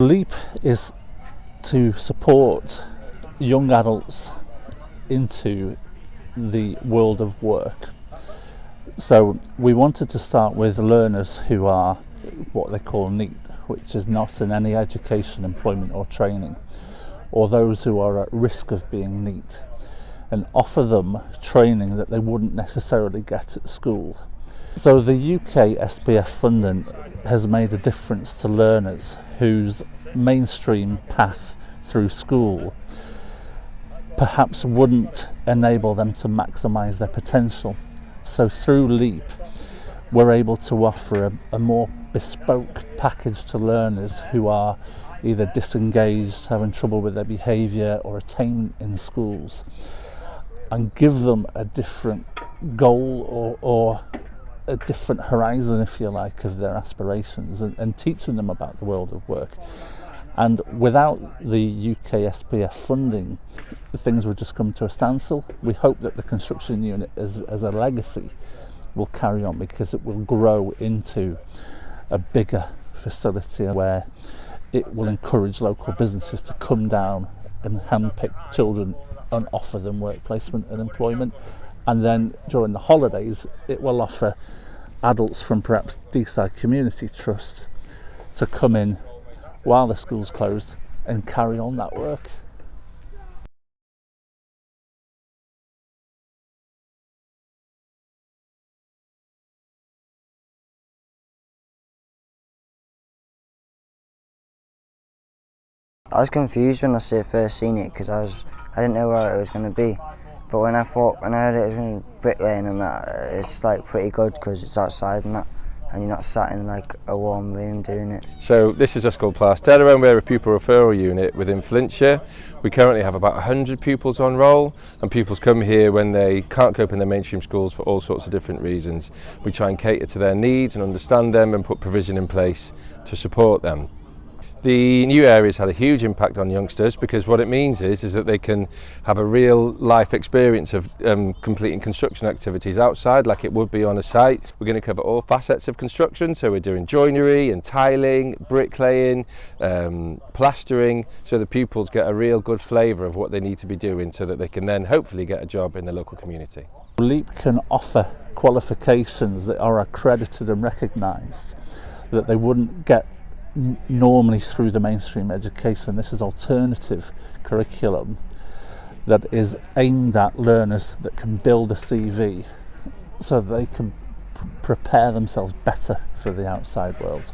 LEAP is to support young adults into the world of work. So we wanted to start with learners who are what they call NEET, which is not in any education, employment or training, or those who are at risk of being NEET, and offer them training that they wouldn't necessarily get at school. So the UKSPF funding has made a difference to learners whose mainstream path through school perhaps wouldn't enable them to maximise their potential. So through LEAP, we're able to offer a more bespoke package to learners who are either disengaged, having trouble with their behaviour or attainment in schools, and give them a different goal or a different horizon, if you like, of their aspirations, and teaching them about the world of work. And without the UKSPF funding, things would just come to a standstill. We hope that the construction unit as a legacy will carry on, because it will grow into a bigger facility where it will encourage local businesses to come down and handpick children and offer them work placement and employment. And then during the holidays, it will offer adults from perhaps Deeside Community Trust to come in while the school's closed and carry on that work. I was confused when I first seen it, because I didn't know where it was going to be. But when I heard it was going to be bricklaying and that, it's like pretty good, because it's outside and that, and you're not sat in like a warm room doing it. So this is a school Plasterra, and we're a pupil referral unit within Flintshire. We currently have about 100 pupils on roll, and pupils come here when they can't cope in their mainstream schools for all sorts of different reasons. We try and cater to their needs and understand them and put provision in place to support them. The new area's had a huge impact on youngsters, because what it means is that they can have a real life experience of completing construction activities outside like it would be on a site. We're going to cover all facets of construction, so we're doing joinery and tiling, bricklaying, plastering, so the pupils get a real good flavour of what they need to be doing, so that they can then hopefully get a job in the local community. LEAP can offer qualifications that are accredited and recognised that they wouldn't get normally through the mainstream education. This is alternative curriculum that is aimed at learners that can build a CV so that they can prepare themselves better for the outside world.